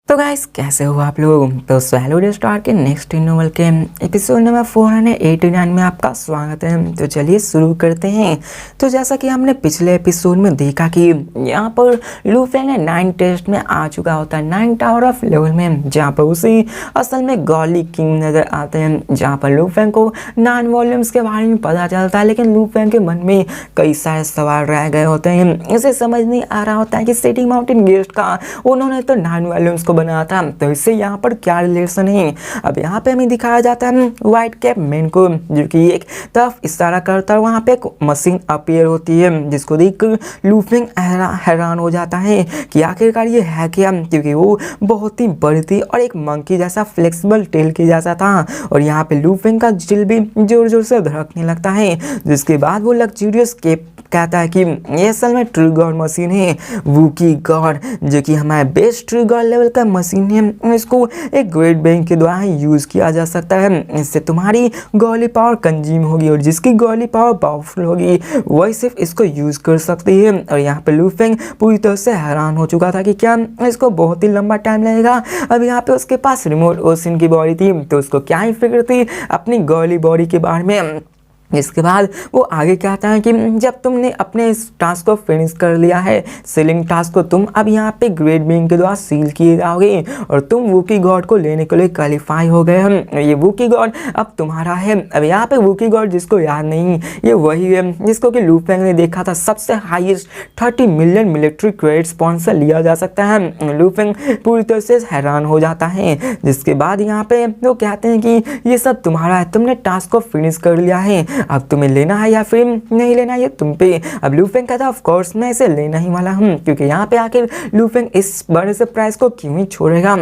तो गाइस कैसे हो आप लोग। तो सैलरी स्टार के नेक्स्ट नोवेल के एपिसोड नंबर 489 में आपका स्वागत है। तो चलिए शुरू करते हैं। तो जैसा कि हमने पिछले एपिसोड में देखा कि यहाँ पर लू फेंग 9 टेस्ट में आ चुका होता है 9 टावर ऑफ लेवल में, जहाँ पर उसी असल में गॉली किंग नजर आते हैं, जहाँ पर लू फेंग को 9 वॉल्यूम्स के बारे में पता चलता है। लेकिन लू फेंग के मन में कई सारे सवाल रह गए होते हैं। इसे समझ नहीं आ रहा होता है कि सिटी माउंटेन गेस्ट का उन्होंने तो 9 वॉल्यूम्स को बनाया था, तो इससे यहाँ पर क्या रिलेशन है। अब यहाँ पे हमें दिखाया जाता है व्हाइट कैप मैन को, जो कि एक तरफ इशारा करता है। वहाँ पे एक मशीन अपीयर होती है जिसको देखकर लू फेंग हैरान हो जाता है कि आखिरकार ये है क्या, क्योंकि वो बहुत ही बड़ी थी और एक मंकी जैसा फ्लेक्सिबल टेल के जैसा था। और यहाँ पे लू फेंग का दिल भी जोर जोर से धड़कने लगता है। जिसके बाद वो लग्जूरियस केप कहता है कि ये असल में ट्रू गॉड मशीन है, वूकी गॉड, जो कि हमारे बेस्ट ट्रू गॉड लेवल का मशीन है। इसको एक ग्रेट बैंक के द्वारा यूज किया जा सकता है। इससे तुम्हारी गॉली पावर कंज्यूम होगी और जिसकी गॉली पावर पावरफुल होगी वही सिर्फ इसको यूज कर सकती है। और यहाँ पे लू फेंग पूरी तरह से हैरान हो चुका था कि क्या इसको बहुत ही लंबा टाइम लगेगा। अब यहाँ पे उसके पास रिमोट ओशन की बॉडी थी, तो उसको क्या ही फिक्र थी अपनी गॉली बॉडी के बारे में। इसके बाद वो आगे कहता है कि जब तुमने अपने इस टास्क को फिनिश कर लिया है, सीलिंग टास्क को, तुम अब यहाँ पे ग्रेट बीइंग के द्वारा सील किए जाओगे और तुम वूकी गॉड को लेने के लिए क्वालिफाई हो गए हैं। ये वूकी गॉड अब तुम्हारा है। अब यहाँ पे वूकी गॉड जिसको याद नहीं, ये वही है जिसको कि लू फेंग ने देखा था सबसे highest 30 million military credit sponsor लिया जा सकता है। लू फेंग पूरी तरह से हैरान हो जाता है। जिसके बाद यहाँ पे वो कहते हैं कि ये सब तुम्हारा है, तुमने टास्क को फिनिश कर लिया है, अब तुम्हें लेना है या फिर नहीं लेना, ये तुम पे। अब लू फेंग कहता है ऑफ कोर्स मैं इसे लेना ही वाला हूँ, क्योंकि यहाँ पे आखिर लू फेंग इस बड़े से प्राइस को क्यों ही छोड़ेगा।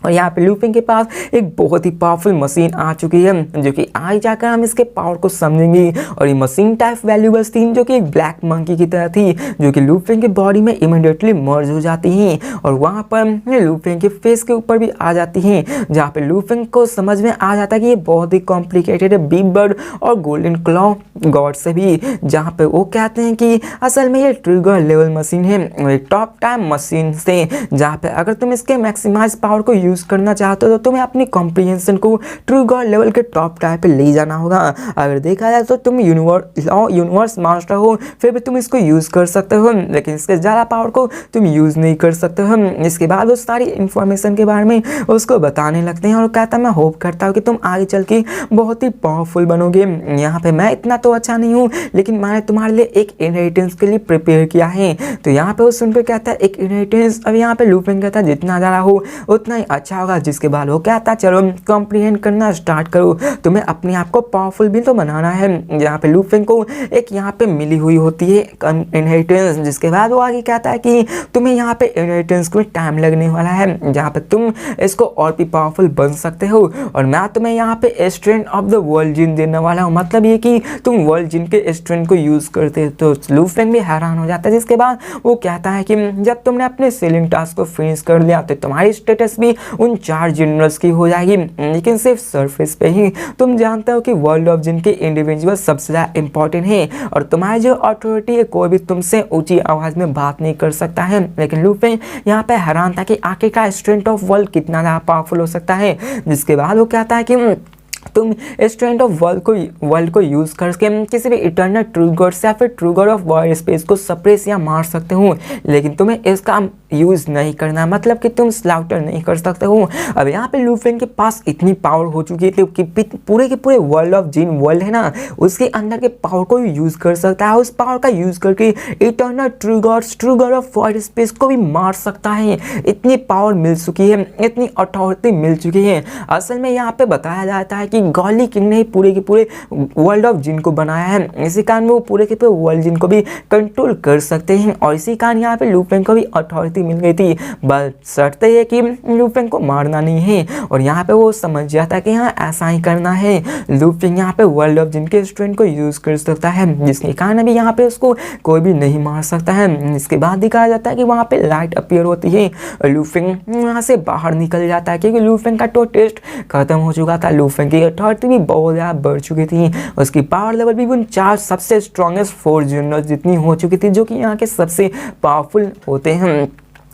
और यहाँ पे लू फेंग के पास एक बहुत ही पावरफुल मशीन आ चुकी है, जो कि आज जाकर हम इसके पावर को समझेंगे। और ये मशीन टाइप वैल्यूएबल्स थी, जो कि एक ब्लैक मंकी की तरह थी, जो कि लू फेंग के बॉडी में इमीडिएटली मर्ज हो जाती हैं और वहाँ पर लू फेंग के फेस के ऊपर भी आ जाती हैं, जहाँ पे लू फेंग को समझ में आ जाता है कि ये बहुत ही कॉम्प्लिकेटेड है बिग बर्ड और गोल्डन क्लॉ गॉड से भी। जहाँ पे वो कहते हैं कि असल में ये ट्रिगर लेवल मशीन है, एक टॉप टाइम मशीन से, जहाँ पे अगर तुम इसके मैक्सिमाइज पावर को यूज करना चाहते हो तो तुम्हें अपनी कॉम्प्रिहेंशन को ट्रू गॉड लेवल के टॉप टाइप पे ले जाना होगा। अगर देखा जाए तो तुम यूनिवर्स मास्टर हो, फिर भी तुम इसको यूज कर सकते हो, लेकिन इसके ज़्यादा पावर को तुम यूज नहीं कर सकते हो। इसके बाद वो सारी इंफॉर्मेशन के बारे में उसको बताने लगते हैं और कहता है मैं होप करता हूँ कि तुम आगे चल के बहुत ही पावरफुल बनोगे। यहाँ पे मैं इतना तो अच्छा नहीं हूँ, लेकिन मैंने तुम्हारे लिए एक इनहेरिटेंस के लिए प्रिपेयर किया है। तो यहाँ पे वो सुनकर कहता है एक इनहेरिटेंस। अब यहाँ पे लू फेंग कहता है जितना ज़्यादा हो उतना ही अच्छा होगा। जिसके बाद वो कहता है चलो कॉम्प्रिहेंड करना स्टार्ट करो, तुम्हें अपने आप को पावरफुल भी तो बनाना है। यहाँ पे लू फेंग को एक यहाँ पे मिली हुई होती है इनहेरिटेंस। जिसके बाद वो आगे कहता है कि तुम्हें यहाँ पे इनहेरिटेंस को टाइम लगने वाला है, जहाँ पे तुम इसको और भी पावरफुल बन सकते हो। और मैं तुम्हें यहाँ पे स्ट्रेंथ ऑफ द वर्ल्ड जिन देने वाला हूँ, मतलब ये कि तुम वर्ल्ड जिन के स्ट्रेंथ को यूज करते हो। तो लू फेंग भी हैरान हो जाता है। जिसके बाद वो कहता है कि जब तुमने अपने सीलिंग टास्क को फिनिश कर लिया तो तुम्हारी स्टेटस भी उन 4 जनरल्स की हो जाएगी, लेकिन सिर्फ सरफेस पे ही। तुम जानते हो कि वर्ल्ड ऑफ जिन के इंडिविजुअल सबसे ज़्यादा इंपॉर्टेंट है और तुम्हारी जो अथॉरिटी है कोई भी तुमसे ऊंची आवाज़ में बात नहीं कर सकता है। लेकिन लू फेंग यहाँ पे हैरान था कि आखिरकार स्ट्रेंथ ऑफ वर्ल्ड कितना ज़्यादा पावरफुल हो सकता है। जिसके बाद वो कहता है कि तुम स्ट्रेंथ ऑफ वर्ल्ड को यूज करके किसी भी इटर्नल ट्रू गॉड या फिर true God of wire space को सप्रेस या मार सकते हो, लेकिन तुम्हें इसका यूज नहीं करना, मतलब कि तुम स्लाउटर नहीं कर सकते हो। अब यहाँ पे लू फेंग के पास इतनी पावर हो चुकी थी कि पूरे के पूरे वर्ल्ड ऑफ जिन वर्ल्ड है ना, उसके अंदर के पावर को यूज कर सकता है। उस पावर का यूज करके eternal true God of wire space को भी मार सकता है। इतनी पावर मिल चुकी है, इतनी अथॉरिटी मिल चुकी है। असल में यहाँ पे बताया जाता है कि गॉली किंग ने पूरे के पूरे वर्ल्ड ऑफ जिन को बनाया है, इसी कारण वो पूरे के पूरे वर्ल्ड जिन को भी कंट्रोल कर सकते हैं। और इसी कारण यहाँ पे लू फेंग को भी अथॉरिटी मिल गई थी, बस शर्त है कि लू फेंग को मारना नहीं है। और यहाँ पे वो समझ जाता है कि हाँ ऐसा ही करना है। लू फेंग यहाँ पे वर्ल्ड ऑफ जिन के स्ट्रेंथ को यूज कर सकता है, जिसके कारण अभी यहाँ पे उसको कोई भी नहीं मार सकता है। इसके बाद दिखाया जाता है कि वहाँ पे लाइट अपीयर होती है और लू फेंग वहाँ से बाहर निकल जाता है, क्योंकि लू फेंग का तो टेस्ट खत्म हो चुका था। लू फेंग की अथॉरिटी भी बहुत ज़्यादा बढ़ चुकी थी, उसकी पावर लेवल भी उन 4 सबसे स्ट्रॉन्गेस्ट 4 जनरल जितनी हो चुकी थी, जो कि यहाँ के सबसे पावरफुल होते हैं।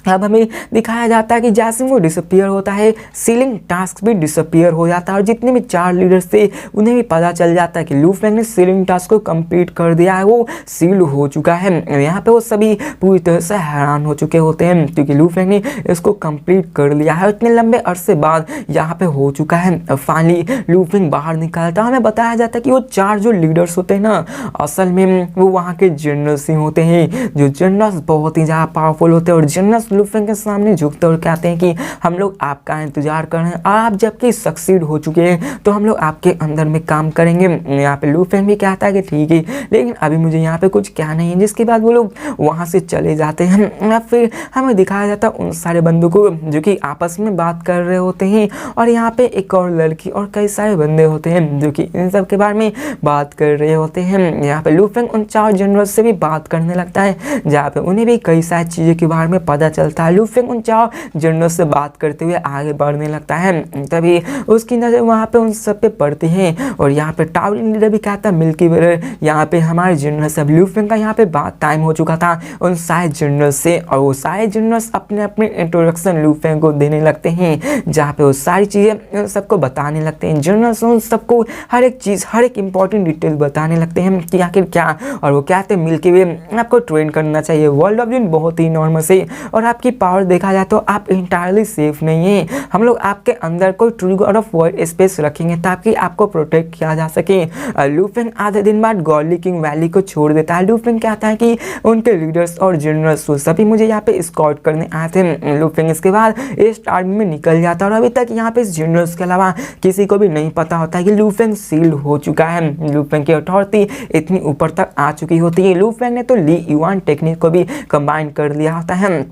अब हमें दिखाया जाता है कि जैसे वो डिसअपियर होता है सीलिंग टास्क भी डिसअपियर हो जाता है और जितने भी 4 लीडर्स थे उन्हें भी पता चल जाता है कि लू फेंग ने सीलिंग टास्क को कंप्लीट कर दिया है, वो सील हो चुका है। यहाँ पे वो सभी पूरी तरह से हैरान हो चुके होते हैं क्योंकि लू फेंग ने इसको कंप्लीट कर लिया है। इतने लंबे अरसे बाद यहाँ पे हो चुका है। फाइनली लू फेंग बाहर निकलता है। हमें बताया जाता है कि वो 4 जो लीडर्स होते हैं ना, असल में वो वहाँ के जनरल्स ही होते हैं। जो जनरल्स बहुत ही ज़्यादा पावरफुल होते हैं और जनरल्स लू फेंग के सामने झुकते और कहते हैं कि हम लोग आपका इंतजार कर रहे हैं, आप जबकि सक्सीड हो चुके हैं तो हम लोग आपके अंदर में काम करेंगे। यहाँ पे लू फेंग भी कहता है कि ठीक है, लेकिन अभी मुझे यहाँ पे कुछ क्या नहीं है। जिसके बाद वो लोग वहाँ से चले जाते हैं। फिर हमें दिखाया जाता है उन सारे बंदों को जो कि आपस में बात कर रहे होते हैं और यहाँ पे एक और लड़की और कई सारे बंदे होते हैं जो कि इन सब के बारे में बात कर रहे होते हैं। यहाँ पे लू फेंग उन 4 जनरल से भी बात करने लगता है जहाँ पे उन्हें भी कई सारी चीज़ों के बारे में पता चलता है। लू फेंग उन 4 जनरल से बात करते हुए आगे बढ़ने लगता है। तभी उसकी नज़र वहाँ पे उन सब पे पड़ती है और यहाँ पे टावरिंग लीडर भी कहता है मिल्की वे यहाँ पे हमारे जनरल से। लू फेंग का यहाँ पे बात टाइम हो चुका था उन सारे जनरल से और वो सारे जनरल्स अपने अपने इंट्रोडक्शन लू फेंग को देने लगते हैं जहाँ पे वो सारी चीज़ें सबको बताने लगते हैं। जनरल्स उन सबको हर एक चीज़ हर एक इंपॉर्टेंट डिटेल बताने लगते हैं कि आखिर क्या, और वो कहते हैं मिल्की वे आपको ट्रेन करना चाहिए। वर्ल्ड ऑफ जिन बहुत ही नॉर्मल है और आपकी पावर देखा जाए तो आप इंटायरली सेफ नहीं है। हम लोग आपके अंदर कोई true God of world space रखेंगे ताकि आपको प्रोटेक्ट किया जा सके। लू फेंग आधे दिन बाद गॉर्ली किंग वैली को छोड़ देता है। लू फेंग कहता है कि उनके लीडर्स और जनरल्स सभी मुझे यहाँ पे स्कॉट करने आए थे। लू फेंग इसके बाद ईस्ट आर्मी में निकल जाता है और अभी तक यहाँ पे जनरल्स के अलावा किसी को भी नहीं पता होता है कि लू फेंग सील्ड हो चुका है। लू फेंग की अथॉरिटी इतनी ऊपर तक आ चुकी होती है। लू फेंग ने तो ली युआन टेक्निक को भी कंबाइन कर लिया होता है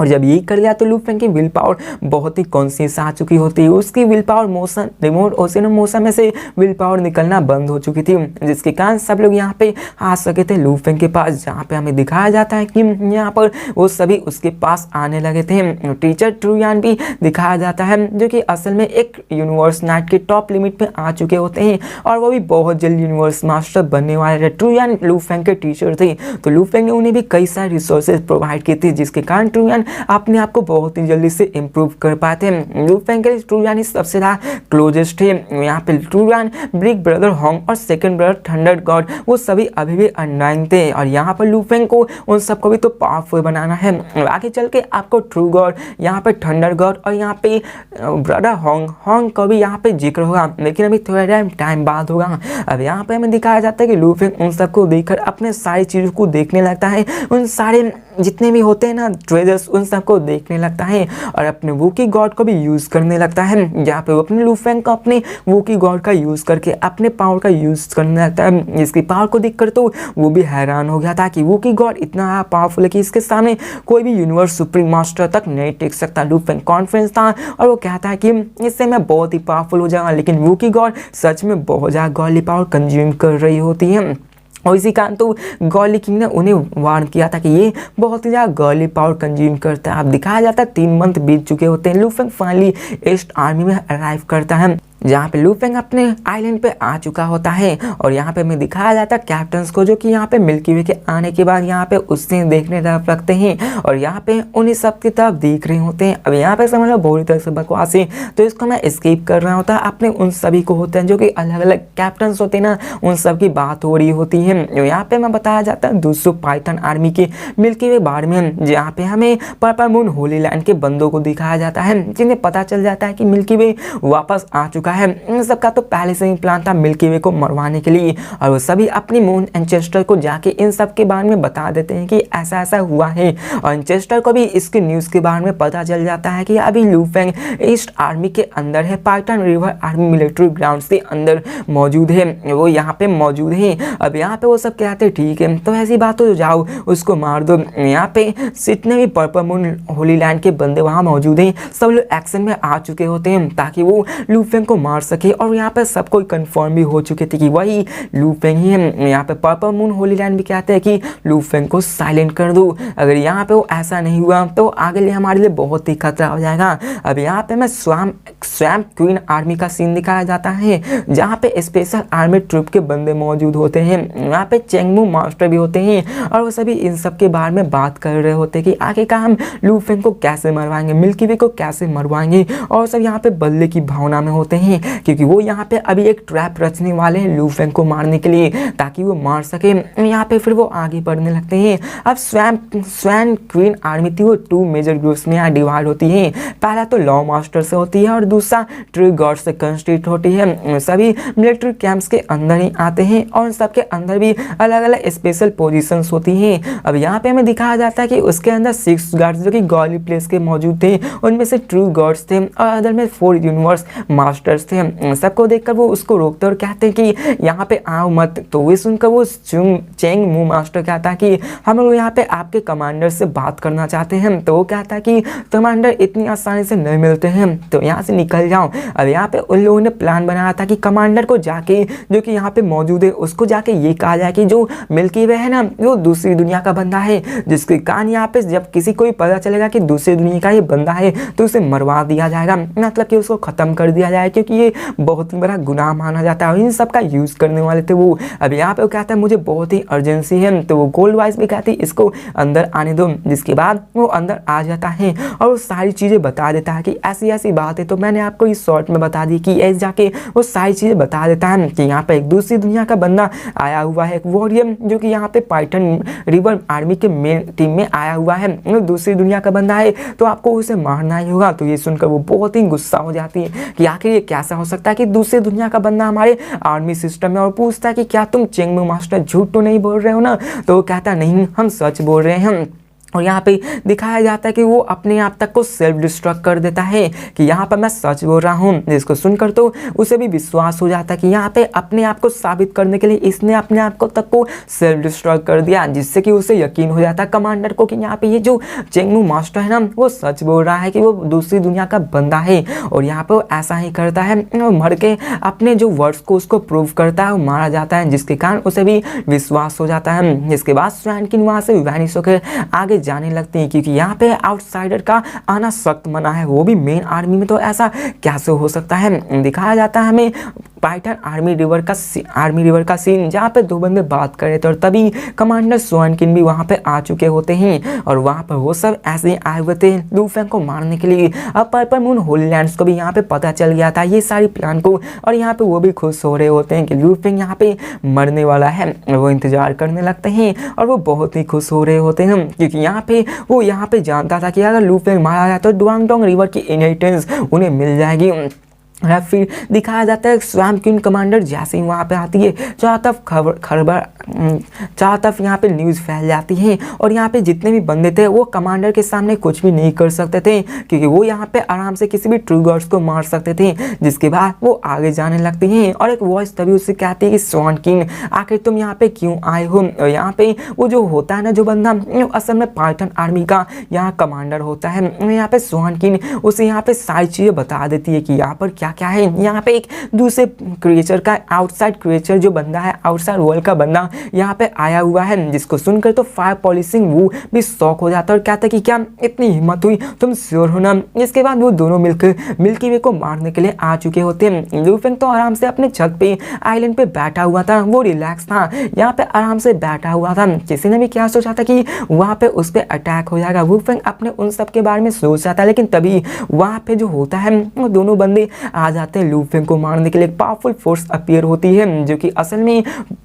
और जब ये कर लिया तो लू फेंग की विल पावर बहुत ही कॉन्शियस आ चुकी होती है। उसकी will power motion remote ocean motion में से विल पावर निकलना बंद हो चुकी थी जिसके कारण सब लोग यहाँ पे आ सके थे लू फेंग के पास, जहाँ पे हमें दिखाया जाता है कि यहाँ पर वो सभी उसके पास आने लगे थे। टीचर ट्रू यान भी दिखाया जाता है जो कि असल में एक यूनिवर्स नाइट के टॉप लिमिट पे आ चुके होते हैं और वो भी बहुत जल्द यूनिवर्स मास्टर बनने वाले थे। ट्रू यान लू फेंग के टीचर थे तो लू फेंग ने उन्हें भी कई सारे रिसोर्सेज प्रोवाइड किए थे जिसके कारण ट्रू यान अपने आप को बहुत ही जल्दी से इम्प्रूव कर पाते हैं। लू फेंग के ट्रू यान सबसे ज़्यादा क्लोजेस्ट थे। यहाँ पे ट्रू यान, बिग ब्रदर होंग और सेकंड ब्रदर थंडर गॉड वो सभी अभी भी अनडाइंग थे और यहाँ पर लू फेंग को उन सबको भी तो पावरफुल बनाना है। आगे चल के आपको ट्रू गॉड, यहाँ पे थंडर गॉड और यहाँ पे ब्रदर होंग का भी यहाँ पे जिक्र होगा, लेकिन अभी थोड़ा टाइम बाद होगा। अब यहाँ पे हमें दिखाया जाता है कि लू फेंग उन सबको देखकर अपने सारी चीज़ों को देखने लगता है, उन सारे जितने भी होते हैं ना ट्रेजर्स उन सबको देखने लगता है और अपने वूकी गॉड को भी यूज़ करने लगता है। जहाँ पे वो अपने लू फेंग को अपने वूकी गॉड का यूज़ करके अपने पावर का यूज़ करने लगता है। इसकी पावर को देखकर तो वो भी हैरान हो गया था कि वूकी गॉड इतना पावरफुल है कि इसके सामने कोई भी यूनिवर्स सुप्रीम मास्टर तक नहीं टिक सकता। लू फेंग कॉन्फिडेंस था और वो कहता है कि इससे मैं बहुत ही पावरफुल हो जाऊँगा, लेकिन वूकी गॉड सच में बहुत ज़्यादा गॉडली पावर कंज्यूम कर रही होती है और इसी कारण तो गॉर्ली किंग ने उन्हें वार्न किया था कि ये बहुत ही ज़्यादा गॉर्ली पावर कंज्यूम करता है। अब दिखाया जाता है 3 मंथ बीत चुके होते हैं। लू फेंग फाइनली ईस्ट आर्मी में अराइव करता है जहाँ पे लू फेंग अपने आइलैंड पे आ चुका होता है और यहाँ पे हमें दिखाया जाता है कैप्टन्स को जो कि यहाँ पे मिल्की वे के आने के बाद यहाँ पे उससे देखने तरफ रखते हैं और यहाँ पे उन्हीं सब की तरफ देख रहे होते हैं। अब यहाँ पे समझ लो पूरी तरह से बकवास है तो इसको मैं स्किप कर रहा होता है। अपने उन सभी को होते हैं जो कि अलग अलग कैप्टन्स होते हैं ना, उन सब की बात हो रही होती है। यहाँ पे मैं बताया जाता है दूसरों पाइथन आर्मी के मिल्की वे बारे में, जहाँ पे हमें पर्पल मून होली लैंड के बंदों को दिखाया जाता है जिन्हें पता चल जाता है कि मिल्की वे वापस आ चुका है। इन सबका तो पहले से ही प्लान था मिल्की वे को मरवाने के लिए और वो सभी अपनी मून एंचेस्टर को जाके इन सब के बारे में बता देते हैं कि ऐसा ऐसा हुआ है और एंचेस्टर को भी इसके न्यूज़ के बारे में पता चल जाता है कि अभी लू फेंग ईस्ट आर्मी के अंदर है, Python river army military ground के अंदर मौजूद है, वो यहाँ पे मौजूद है। अब यहाँ पे वो सब कहते हैं ठीक है तो ऐसी बात हो जाओ उसको मार दो। यहाँ पे जितने भी पर्पल मून होली लैंड के बंदे वहाँ मौजूद हैं सब लोग एक्शन में आ चुके होते हैं ताकि वो लू फेंग को मार सके और यहाँ पे सब कोई कंफर्म भी हो चुके थे कि वही लू फेंग ही है। यहाँ पे पर्पल मून होली लैंड भी कहते हैं कि लू फेंग को साइलेंट कर दो, अगर यहाँ पे वो ऐसा नहीं हुआ तो आगे लिए हमारे लिए बहुत ही खतरा हो जाएगा। अब यहाँ पे मैं स्वैम्प क्वीन आर्मी का सीन दिखाया जाता है, जहाँ पे स्पेशल आर्मी ट्रूप के बंदे मौजूद होते हैं। यहाँ पे चेंगमू मास्टर भी होते हैं और वो सभी इन सब के बारे में बात कर रहे होते हैं कि आखिरकार हम लू फेंग को कैसे मरवाएंगे, मिल्की वे को कैसे मरवाएंगे। और सब यहाँ पे बदले की भावना में होते हैं, क्योंकि वो यहाँ पे अभी एक ट्रैप रचने वाले हैं लू फेंग को मारने के लिए, ताकि वो मार सके। यहाँ पे फिर वो आगे बढ़ने लगते हैं। अब स्वैन क्वीन आर्मी थी वो 2 मेजर ग्रुप्स में यहाँ डिवाइड होती है। पहला तो लॉ मास्टर से होती है और दूसरा ट्रू गॉड से कंस्टिट्यूट होती है। सभी मिलिट्री कैंप्स के अंदर ही आते हैं और सबके अंदर भी अलग अलग स्पेशल पोजीशंस होती हैं। अब यहाँ पे हमें दिखाया जाता है कि उसके अंदर 6 गार्ड्स जो कि गॉली प्लेस के मौजूद थे, उनमें से ट्रू गॉड्स थे और अदर में 4 यूनिवर्स मास्टर्स थे। सबको देखकर वो उसको रोकते और कहते हैं कि यहाँ पे आओ मत। तो वे सुनकर वो चेंग मू मास्टर कहता है कि हम लोग यहाँ पे आपके कमांडर से बात करना चाहते हैं। तो वो कहता है कि कमांडर इतनी आसानी से नहीं मिलते हैं, तो यहाँ से निकल जाओ। अब यहाँ पे उन लोगों ने प्लान बनाया था कि कमांडर को जाके, जो कि यहाँ पे मौजूद है, उसको जाके ये कहा जाए कि जो मिल्की वे है ना, वो दूसरी दुनिया का बंदा है, जिसके कान यहाँ पे जब किसी को भी पता चलेगा कि दूसरी दुनिया का ये बंदा है तो उसे मरवा दिया जाएगा, मतलब कि उसको खत्म कर दिया जाएगा, क्योंकि ये बहुत ही बड़ा गुनाह माना जाता है। इन सब का यूज करने वाले थे वो। अब यहाँ पे वो कहता है मुझे बहुत ही अर्जेंसी है, तो वो गोल्ड वाइज भी कहती है इसको अंदर आने दो। जिसके बाद वो अंदर आ जाता है और वो सारी चीजें बता देता है कि ऐसी ऐसी बात है। तो मैंने आपको इस शॉर्ट में बता दी कि ऐसे जाके वो सारी चीजें बता देता है कि यहाँ पे एक दूसरी दुनिया का बंदा आया हुआ है, एक वॉरियर, जो कि यहाँ पे पाइथन रिवर आर्मी के मेन टीम में आया हुआ है। वो दूसरी दुनिया का बंदा है, तो आपको उसे मारना ही होगा। तो ये सुनकर वो बहुत ही गुस्सा हो जाती है कि आखिर ये कैसा हो सकता है कि दूसरी दुनिया का बंदा हमारे आर्मी सिस्टम में। और पूछता है कि क्या तुम चेंगमू मास्टर झूठ तो नहीं बोल रहे हो ना? तो वो कहता नहीं, हम सच बोल रहे हैं। और यहाँ पे दिखाया जाता है कि वो अपने आप तक को सेल्फ डिस्ट्रक्ट कर देता है कि यहाँ पर मैं सच बोल रहा हूँ, जिसको सुनकर तो उसे भी विश्वास हो जाता है कि यहाँ पे अपने आप को साबित करने के लिए इसने अपने आप को तक को सेल्फ डिस्ट्रक्ट कर दिया, जिससे कि उसे यकीन हो जाता है कमांडर को कि यहाँ पे ये जो चेंगमू मास्टर है ना, वो सच बोल रहा है कि वो दूसरी दुनिया का बंदा है। और यहाँ पे वो ऐसा ही करता है, वो मर के अपने जो वर्ड्स को उसको प्रूव करता है, वो मारा जाता है, जिसके कारण उसे भी विश्वास हो जाता है। इसके बाद स्वैन किन वहाँ से वैनिश होकर आगे जाने लगते हैं, क्योंकि यहाँ पे आउटसाइडर का आना सख्त मना है, वो भी मेन आर्मी में। तो ऐसा कैसे हो सकता है? दिखाया जाता है हमें पाइथन आर्मी रिवर का सीन, जहाँ पे 2 बंदे बात कर रहे थे और तभी कमांडर स्वैन किन भी वहाँ पे आ चुके होते हैं। और वहाँ पर वो सब ऐसे ही आए हुए थे लू फेंग को मारने के लिए। अब पर्पल मून होली लैंड्स को भी यहाँ पे पता चल गया था ये सारी प्लान को, और यहाँ पे वो भी खुश हो रहे होते हैं कि लू फेंग यहाँ पे मरने वाला है। वो इंतजार करने लगते हैं और वो बहुत ही खुश हो रहे होते हैं, क्योंकि वो यहाँ पे जानता था कि अगर लू फेंग मारा जाए तो डुआंगडोंग रिवर की इनहेरिटेंस उन्हें मिल जाएगी। फिर दिखाया जाता है स्वैम्प क्वीन कमांडर जैसे ही वहाँ पे आती है, चारों तरफ यहाँ पे न्यूज़ फैल जाती है और यहाँ पे जितने भी बंदे थे वो कमांडर के सामने कुछ भी नहीं कर सकते थे, क्योंकि वो यहाँ पे आराम से किसी भी ट्रू गॉड्स को मार सकते थे। जिसके बाद वो आगे जाने लगते हैं और एक वॉइस तभी उससे कहती है कि स्वैन किंग आखिर तुम यहाँ पे क्यों आए हो? और यहाँ पे वो जो होता है ना, जो बंदा असल में पाइथन आर्मी का यहाँ कमांडर होता है, यहाँ पे स्वैन किंग उसे यहाँ पे सारी चीज़ें बता देती है कि यहाँ पर क्या क्या है। यहाँ पे एक दूसरे क्रिएचर का आउटसाइड क्रिएचर जो बंदा है, आउटसाइड वर्ल्ड का बंदा यहाँ पे आया हुआ है, जिसको सुनकर तो फायर पॉलिसिंग वो भी शॉक हो जाता है और कहता है कि क्या इतनी हिम्मत हुई, तुम श्योर हो ना? इसके बाद वो दोनों मिलकर मिल्की वे को मारने के लिए आ चुके होते हैं। लू फेंग तो आराम से अपने छत पे आइलैंड पे बैठा हुआ था, वो रिलैक्स था, यहाँ पे आराम से बैठा हुआ था। किसी ने भी क्या सोचा था कि वहाँ पे उस पर अटैक हो जाएगा। लू फेंग अपने उन सब के बारे में सोच रहा था, लेकिन तभी वहाँ पे जो होता है वो दोनों बंदे आ जाते हैं लू फेंग को मारने के लिए। पावरफुल फोर्स अपीयर होती है, जो कि असल में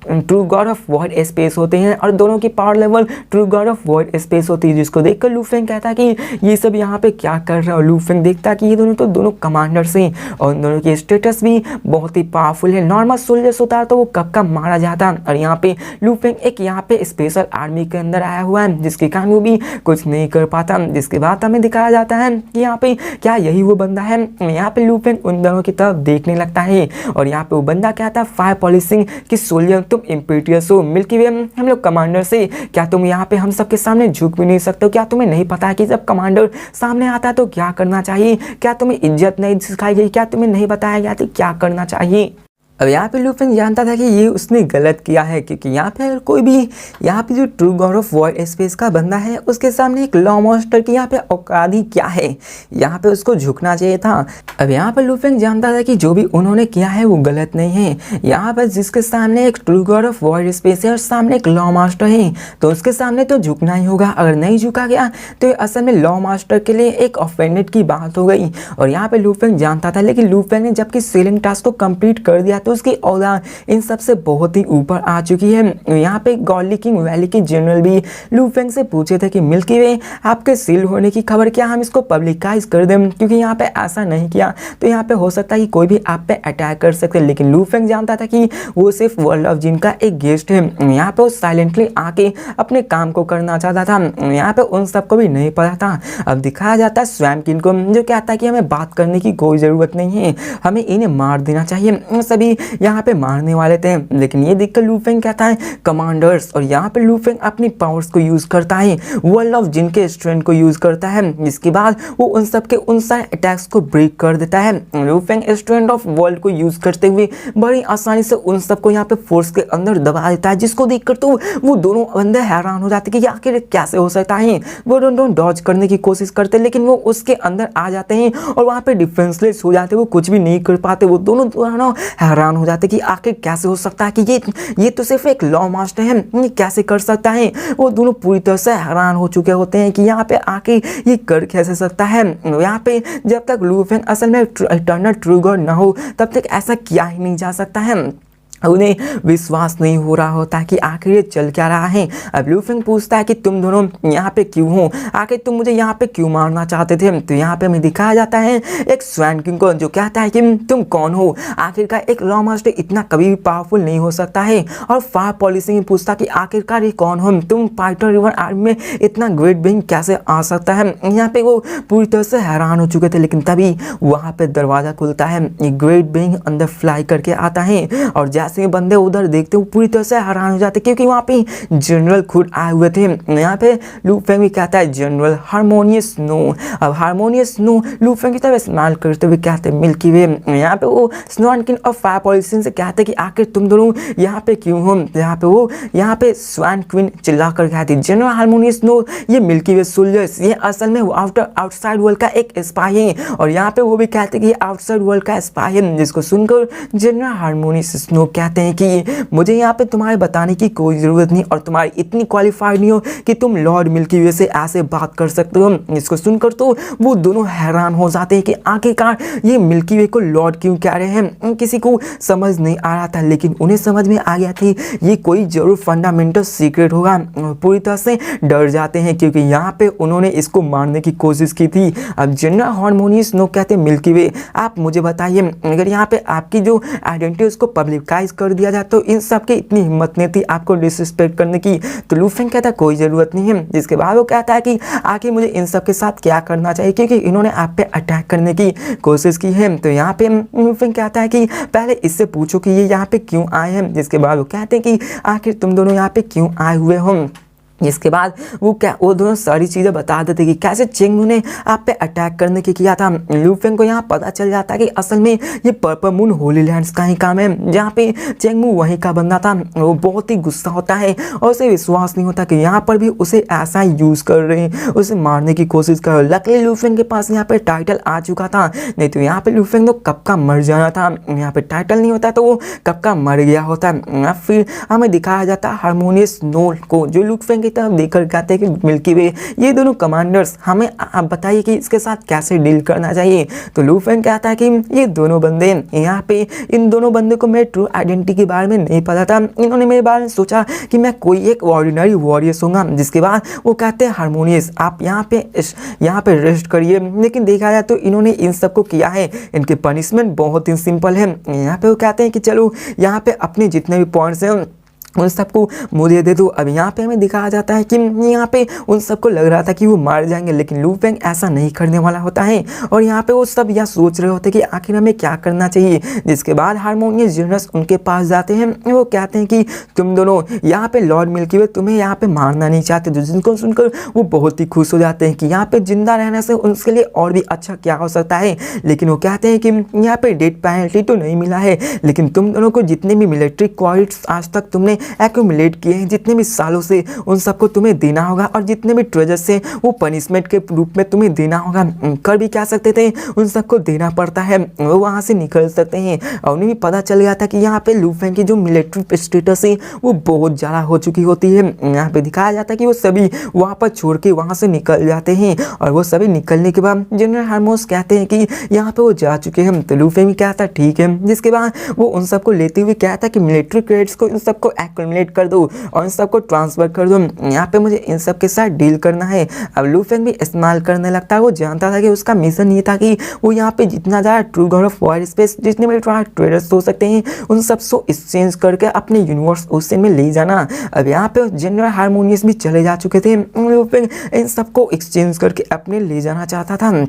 true God of void space होते हैं और दोनों की power level true God of void space होती है, जिसको देखकर लू फेंग कहता है कि ये सब यहाँ पे क्या कर रहे हो। लू फेंग देखता है कि ये दोनों कमांडर्स हैं और दोनों की स्टेटस भी बहुत ही पावरफुल है। नॉर्मल सोल्जर्स होता है तो वो कब का मारा जाता, और यहाँ पे लू फेंग एक यहाँ पे स्पेशल आर्मी के अंदर आया हुआ है, जिसके कारण वो भी कुछ नहीं कर पाता। जिसके बाद हमें दिखाया जाता है कि यहाँ पे क्या यही वो बंदा है। यहाँ पे लू फेंग उन दोनों की तरफ देखने लगता है और यहाँ पे वो बंदा कहता है फायर पॉलिसिंग कि सोल्जर तुम इम्पीरियस हो, मिल्की वे हम लोग कमांडर से, क्या तुम यहाँ पे हम सबके सामने झुक भी नहीं सकते हो? क्या तुम्हें नहीं पता है कि जब कमांडर सामने आता है तो क्या करना चाहिए? क्या तुम्हें इज्जत नहीं सिखाई गई? क्या तुम्हें नहीं बताया गया कि क्या करना चाहिए? अब यहाँ पे लुफेंग जानता था कि ये उसने गलत किया है, क्योंकि यहाँ पे अगर कोई भी यहाँ पे जो true God of world space का बंदा है उसके सामने एक लॉ मास्टर की यहाँ पे औकात ही क्या है, यहाँ पे उसको झुकना चाहिए था। अब यहाँ पे लुफेंग जानता था कि जो भी उन्होंने किया है वो गलत नहीं है। यहाँ पर जिसके सामने एक true God of world space है और सामने एक लॉ मास्टर है तो उसके सामने तो झुकना ही होगा। अगर नहीं झुका गया तो ये असल में लॉ मास्टर के लिए एक ऑफेंडेड की बात हो गई। और यहाँ पे लुफेंग जानता था, लेकिन लुफेंग ने जबकि सीलिंग टास्क को कंप्लीट कर दिया तो उसकी औलाद इन सब से बहुत ही ऊपर आ चुकी है। यहाँ पे गॉली किंग वैली के जनरल भी लुफेंग से पूछे थे कि मिल्की वे आपके सील होने की खबर क्या हम इसको पब्लिकाइज कर दें, क्योंकि यहाँ पे ऐसा नहीं किया तो यहाँ पे हो सकता है कि कोई भी आप पे अटैक कर सकते। लेकिन लुफेंग जानता था कि वो सिर्फ वर्ल्ड ऑफ जिन का एक गेस्ट है, यहाँ पे वो साइलेंटली आके अपने काम को करना चाहता था। यहाँ पे उन सबको भी नहीं पता था। अब दिखाया जाता है स्वैम्प किंग को, जो कहता है कि हमें बात करने की कोई ज़रूरत नहीं है, हमें इन्हें मार देना चाहिए। सभी यहाँ पे मारने वाले थे, लेकिन ये देखकर लुफेंग कहता है कमांडर्स। और यहाँ पे लुफेंग अपनी पावर्स को यूज़ करता है, वर्ल्ड ऑफ जिन के स्ट्रेंथ को यूज़ करता है, जिसके बाद वो उन सब के उन सारे अटैक्स को ब्रेक कर देता है। लुफेंग स्ट्रेंथ ऑफ वर्ल्ड को यूज़ करते हुए बड़ी आसानी से उन सबको यहाँ पे फोर्स के अंदर दबा देता है, जिसको देखकर तो वो दोनों बंदे हैरान हो जाते कि आखिर कैसे हो सकता है। वो दोनों डॉज करने की कोशिश करते, लेकिन वो उसके अंदर आ जाते हैं और वहाँ पे डिफेंसलेस हो जाते, वो कुछ भी नहीं कर पाते। वो दोनों हैरान हो जाते कि आखिर कैसे हो सकता है कि ये तो सिर्फ एक लॉ मास्टर है, ये कैसे कर सकता है। वो दोनों पूरी तरह से हैरान हो चुके होते हैं कि यहाँ पे आके ये कर कैसे सकता है। यहाँ पे जब तक लुफेंग असल में इटर्नल ट्रू गॉड ना हो तब तक ऐसा किया ही नहीं जा सकता है। उन्हें विश्वास नहीं हो रहा होता कि आखिर ये चल क्या रहा है। अब लुफेंग पूछता है कि तुम दोनों यहाँ पे क्यों हो, आखिर तुम मुझे यहाँ पे क्यों मारना चाहते थे। तो यहाँ पे हमें दिखाया जाता है एक स्वैम्प किंग को, जो कहता है कि तुम कौन हो, आखिरकार एक लॉ मास्टर इतना कभी भी पावरफुल नहीं हो सकता है। और फायर पॉलिसी में पूछता कि आखिरकार ये कौन हो, तुम पाइथन रिवर आर्मी में इतना ग्रेट बीइंग कैसे आ सकता है। यहाँ पे वो पूरी तरह से हैरान हो चुके थे, लेकिन तभी वहाँ पे दरवाज़ा खुलता है, ग्रेट बीइंग अंदर फ्लाई करके आता है। और जैसे बंदे उधर देखते हुए पूरी तरह से हैरान हो जाते, क्योंकि वहाँ पे जनरल खुद आए हुए थे। यहाँ पे लुफेंग भी कहता है जनरल हारमोनियस नो। अब हारमोनियस नो लुफेंग की तरफ स्माइल करते हुए कहते हैं मिल्की वे। यहाँ पे वो स्वैम्प किंग और फायर पॉलिसी से कहते कि आखिर तुम दोनों यहाँ पे क्यों हो। यहाँ पे स्वैम्प क्वीन चिल्ला कर कहती जनरल हारमोनियस नो, ये मिल्की वे सोल्जर्स ये असल में आउटसाइड वर्ल्ड का एक स्पाई है। और यहाँ पे वो भी कहते कि आउटसाइड वर्ल्ड का स्पाई है, जिसको सुनकर जनरल हारमोनियस नो कहते हैं कि मुझे यहाँ पे तुम्हारे बताने की कोई ज़रूरत नहीं और तुम्हारी इतनी क्वालिफाइड नहीं हो कि तुम लॉर्ड मिल्की वे से ऐसे बात कर सकते हो। इसको सुनकर तो वो दोनों हैरान हो जाते हैं कि आखिरकार ये मिल्की वे को लॉर्ड क्यों कह रहे हैं। किसी को समझ नहीं आ रहा था, लेकिन उन्हें समझ में आ गया कि ये कोई जरूर फंडामेंटल सीक्रेट होगा। पूरी तरह से डर जाते हैं, क्योंकि यहाँ पे उन्होंने इसको मारने की कोशिश की थी। अब जनरल हारमोनियस नो कहते हैं मिल्की वे आप मुझे बताइए, अगर यहाँ पे आपकी जो आइडेंटिटी उसको पब्लिकाइज कर दिया जाए तो इन सब की इतनी हिम्मत नहीं थी आपको डिसरिस्पेक्ट करने की। तो लुफेंग कहता है कोई ज़रूरत नहीं है। जिसके बाद वो कहता है कि आखिर मुझे इन सब के साथ क्या करना चाहिए, क्योंकि इन्होंने आप पे अटैक करने की कोशिश की है। तो यहाँ पे लुफेंग कहता है कि पहले इससे पूछो कि ये यहाँ पे क्यों आए हैं। जिसके बाद वो कहते हैं कि आखिर तुम दोनों यहाँ पे क्यों आए हुए हो। जिसके बाद वो दोनों सारी चीज़ें बता देते कि कैसे चेंगमू ने आप पे अटैक करने की किया था। लुफेंग को यहाँ पता चल जाता है कि असल में ये पर्पल मून होली लैंड्स का ही काम है, जहाँ पे चेंगमू वहीं का बंदा था। वो बहुत ही गुस्सा होता है और उसे विश्वास नहीं होता कि यहाँ पर भी उसे ऐसा यूज़ कर रहे हैं, उसे मारने की कोशिश कर रहे हैं। लकीली लुफेंग के पास यहाँ पे टाइटल आ चुका था, नहीं तो यहाँ पे लुफेंग तो कब का मर जाना था। यहाँ पे टाइटल नहीं होता तो वो कब का मर गया होता। फिर हमें दिखाया जाता है हारमोनियस नो को, जो लुफेंग तरफ देखकर कहते हैं कि मिल्की वे ये दोनों कमांडर्स हमें आप बताइए कि इसके साथ कैसे डील करना चाहिए। तो लुफेंग कहता है कि ये दोनों बंदे यहाँ पे इन दोनों बंदे को मेरे ट्रू आइडेंटिटी के बारे में नहीं पता था। इन्होंने मेरे बारे में सोचा कि मैं कोई एक ऑर्डिनरी वॉरियर्स होगा। जिसके बाद वो कहते हैं हारमोनियस आप यहाँ पे रेस्ट करिए। लेकिन देखा जाए तो इन्होंने इन सबको किया है, इनके पनिशमेंट बहुत ही सिंपल है। यहाँ पे वो कहते हैं कि चलो यहाँ पे अपने जितने भी पॉइंट्स हैं उन सबको मुझे दे दो। अब यहाँ पे हमें दिखाया जाता है कि यहाँ पे उन सबको लग रहा था कि वो मार जाएंगे, लेकिन लू फेंग ऐसा नहीं करने वाला होता है और यहाँ पे वो सब यह सोच रहे होते कि आखिर हमें क्या करना चाहिए। जिसके बाद हारमोनियस जूनियर्स उनके पास जाते हैं, वो कहते हैं कि तुम दोनों यहाँ पे लॉर्ड मिल्की वे तुम्हें यहाँ पे मारना नहीं चाहते। तो जिनको सुनकर वो बहुत ही खुश हो जाते हैं कि यहाँ पे जिंदा रहने से उनके लिए और भी अच्छा क्या हो सकता है। लेकिन वो कहते हैं कि यहाँ पे डेथ पेनल्टी तो नहीं मिला है, लेकिन तुम दोनों को जितने भी मिलिट्री क्रेडिट्स आज तक तुमने एक्यूमुलेट किए हैं, जितने भी सालों से, उन सबको तुम्हें देना होगा और जितने भी ट्रेजर्स से वो पनिशमेंट के रूप में तुम्हें देना होगा। कर भी क्या सकते थे, उन सबको देना पड़ता है। वो वहाँ से निकल सकते हैं और उन्हें भी पता चल गया था कि यहाँ पे लू फेंग की जो मिलिट्री स्टेटस है वो बहुत ज़्यादा हो चुकी होती है। यहाँ पे दिखाया जाता है कि वो सभी वहाँ पर छोड़ के वहाँ से निकल जाते हैं और वो सभी निकलने के बाद जनरल हार्मोस कहते हैं कि यहाँ पे वो जा चुके हैं। तो लू फेंग भी कहता है ठीक है। जिसके बाद वो उन सबको लेते हुए कहता है कि मिलिट्री क्रेडिट्स को इन सबको एक्यूमुलेट कर दो और इन सबको ट्रांसफर कर दो, यहाँ पे मुझे इन सब के साथ डील करना है। अब लू फेंग भी इस्तेमाल करने लगता है। वो जानता था कि उसका मिशन ये था कि वो यहाँ पे जितना ज़्यादा true God of war space जितने बड़े ट्रेडर्स हो सकते हैं उन सब को एक्सचेंज करके अपने यूनिवर्स ओशन में ले जाना। अब यहाँ पे जनरल हारमोनियस भी चले जा चुके थे। लू फेंग इन सबको एक्सचेंज करके अपने ले जाना चाहता था।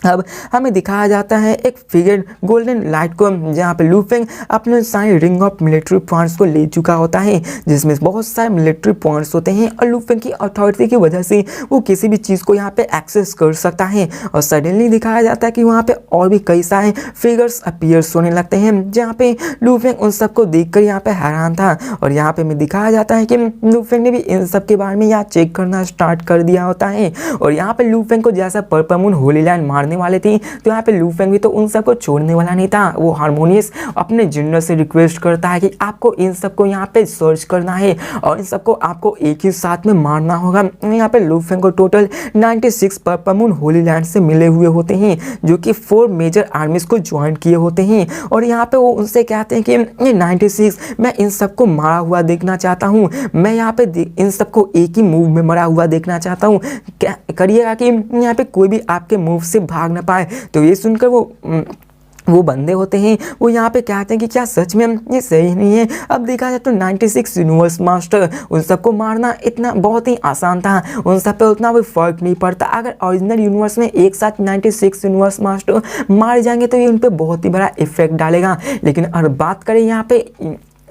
अब हमें दिखाया जाता है एक फिगर गोल्डन लाइट को, जहाँ पे लू फेंग अपने सारे रिंग ऑफ मिलिट्री पॉइंट्स को ले चुका होता है, जिसमें बहुत सारे मिलिट्री पॉइंट्स होते हैं और लू फेंग की अथॉरिटी की वजह से वो किसी भी चीज़ को यहाँ पे एक्सेस कर सकता है। और सडनली दिखाया जाता है कि वहाँ पे और भी कई सारे फिगर्स अपीयर्स होने लगते हैं, जहाँ पे लू फेंग उन सबको देखकर यहाँ पे हैरान था। और यहाँ पे हमें दिखाया जाता है कि लू फेंग ने भी इन सब के बारे में यहाँ चेक करना स्टार्ट कर दिया होता है। और यहाँ पे लू फेंग को जैसा पर्पल मून होली लैंड मारने वाले थी, तो यहाँ पे लू फेंग भी तो उन सबको छोड़ने वाला नहीं था। वो हारमोनियस अपने जनरल से रिक्वेस्ट करता है कि आपको इन सबको यहाँ पे सर्च करना है और इन सबको आपको एक ही साथ में मारना होगा। यहाँ पे लू फेंग को total 96 purple moon Holi land से मिले हुए होते हैं, जो कि 4 मेजर आर्मीज को ज्वाइन किए होते हैं। और यहाँ पे वो उनसे कहते हैं कि ये 96 मैं इन सबको मारा हुआ देखना चाहता हूँ, मैं यहाँ पे इन सबको एक ही मूव में मरा हुआ देखना चाहता हूँ। क्या करिएगा कि यहाँ पे कोई भी आपके मूव से भाग ना पाए। तो ये सुनकर वो बंदे होते हैं, वो यहाँ पे कहते हैं कि क्या सच में ये सही नहीं है। अब देखा जाए तो 96 यूनिवर्स मास्टर उन सबको मारना इतना बहुत ही आसान था, उन सब पे उतना कोई फर्क नहीं पड़ता। अगर ओरिजिनल यूनिवर्स में एक साथ 96 यूनिवर्स मास्टर मार जाएंगे तो ये उन पर बहुत ही बड़ा इफेक्ट डालेगा। लेकिन अगर बात करें यहाँ पे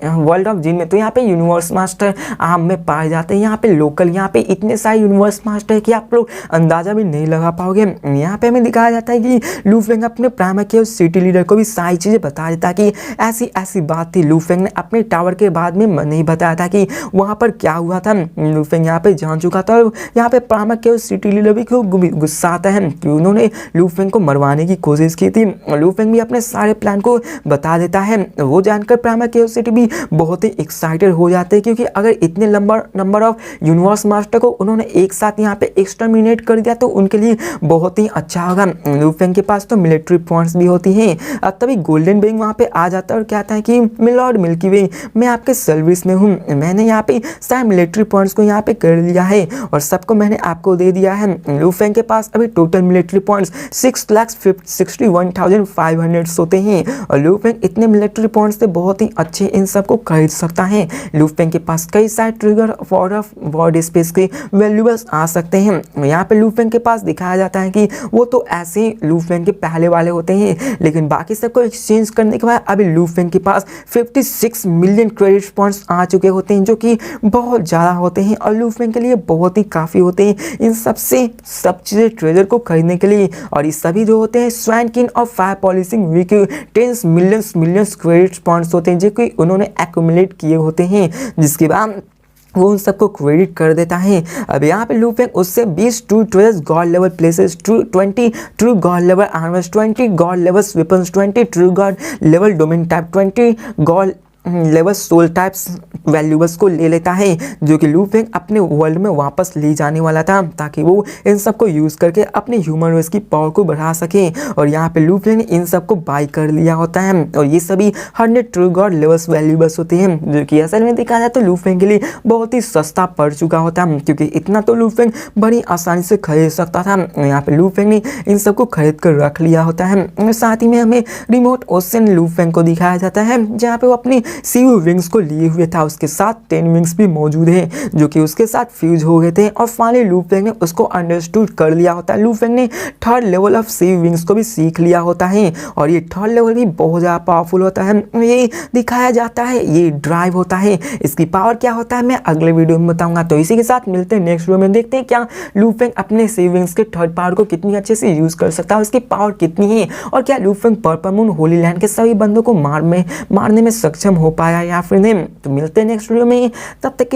वर्ल्ड ऑफ जिन में, तो यहाँ पे यूनिवर्स मास्टर आम में पाए जाते हैं। यहाँ पे लोकल यहाँ पे इतने सारे यूनिवर्स मास्टर है कि आप लोग अंदाजा भी नहीं लगा पाओगे। यहाँ पे हमें दिखाया जाता है कि लू फेंग अपने प्राइमर के सिटी लीडर को भी सारी चीज़ें बता देता कि ऐसी ऐसी बात थी। लू फेंग ने अपने टावर के बाद में नहीं बताया था कि वहाँ पर क्या हुआ था। लू फेंग यहाँ पे जान चुका था। यहाँ पे प्राइमर के सिटी लीडर भी खूब गुस्सा आता है कि उन्होंने लू फेंग को मरवाने की कोशिश की थी। लू फेंग भी अपने सारे प्लान को बता देता है। वो जानकर प्राइमर के सिटी भी बहुत ही एक्साइटेड हो जाते हैं, क्योंकि अगर इतने नंबर ऑफ यूनिवर्स मास्टर को उन्होंने एक साथ यहाँ पे एक्सटर्मिनेट कर दिया तो उनके लिए बहुत ही अच्छा होगा। लू फेंग के पास तो मिलिट्री पॉइंट्स भी होती हैं। अब तभी गोल्डन बेंग वहाँ पे आ जाता है और कहता है कि मिलॉर्ड मिल्की वे, मैं आपके सर्विस में हूँ। मैंने यहाँ पे सारे मिलिट्री पॉइंट्स को यहाँ पे कर लिया है और सबको मैंने आपको दे दिया है। लू फेंग के पास अभी टोटल मिलिट्री पॉइंट्स 6,61,500 होते हैं और लू फेंग इतने मिलिट्री पॉइंट्स से बहुत ही अच्छे इन सबको खरीद सकता है। लू फेंग के पास कई सारे trigger for of word space के वैल्यूएबल्स आ सकते हैं। यहाँ पे लू फेंग के पास दिखाया जाता है कि वो तो ऐसे लू फेंग के पहले वाले होते हैं, लेकिन बाकी सबको एक्सचेंज करने के बाद अभी लू फेंग के पास 56 मिलियन क्रेडिट पॉइंट्स आ चुके होते हैं, जो कि बहुत ज़्यादा होते हैं और लू फेंग के लिए बहुत ही काफ़ी होते हैं इन सबसे सब चीज़ें ट्रेजर को खरीदने के लिए। और ये सभी जो होते हैं स्वाइन किंग और fire polishing week 10 millions credit points होते हैं, जो कि उन्होंने एक्यूमुलेट किए होते हैं, जिसके बाद वो उन सबको क्रेडिट कर देता है। अब यहाँ पे लू फेंग उससे 20 true treasures god level places, 20 true god level armours, 20 god level weapons, 20 true god level domain type, 20 god level soul types valuables को ले लेता है, जो कि लू फेंग अपने वर्ल्ड में वापस ले जाने वाला था, ताकि वो इन सब को यूज़ करके अपने ह्यूमन रेस की पावर को बढ़ा सके। और यहाँ पे लू फेंग ने इन सब को बाई कर लिया होता है और ये सभी 100 ट्रू गॉड लेवल्स वैल्यूबल्स होते हैं, जो कि असल में देखा जाए तो लू फेंग के लिए बहुत ही सस्ता पड़ चुका होता है, क्योंकि इतना तो लू फेंग बड़ी आसानी से खरीद सकता था। यहाँ पे लू फेंग ने इन सब को खरीद कर रख लिया होता है। साथ ही में हमें रिमोट ओशन लू फेंग को दिखाया जाता है, जहाँ पे वो अपनी सीयू विंग्स को लिए हुए था, उसके साथ 10 विंग्स भी मौजूद हैं जो कि उसके साथ फ्यूज हो गए थे और फाइनली लू फेंग ने उसको अंडरस्टूड कर लिया होता है। लू फेंग ने थर्ड लेवल ऑफ सीयू विंग्स को भी सीख लिया होता है और ये थर्ड लेवल भी बहुत ज़्यादा पावरफुल होता है। ये दिखाया जाता है, ये ड्राइव होता है, इसकी पावर क्या होता है मैं अगले वीडियो में बताऊंगा। तो इसी के साथ मिलते हैं नेक्स्ट वीडियो में, देखते हैं क्या लू फेंग अपने सीयू विंग्स के थर्ड पावर को कितनी अच्छे से यूज कर सकता है, उसकी पावर कितनी है और क्या लू Feng purple moon Holi land के सभी बंदों को मारने में सक्षम हो पाया या फिर नहीं। तो मिलते हैं नेक्स्ट वीडियो में, तब तक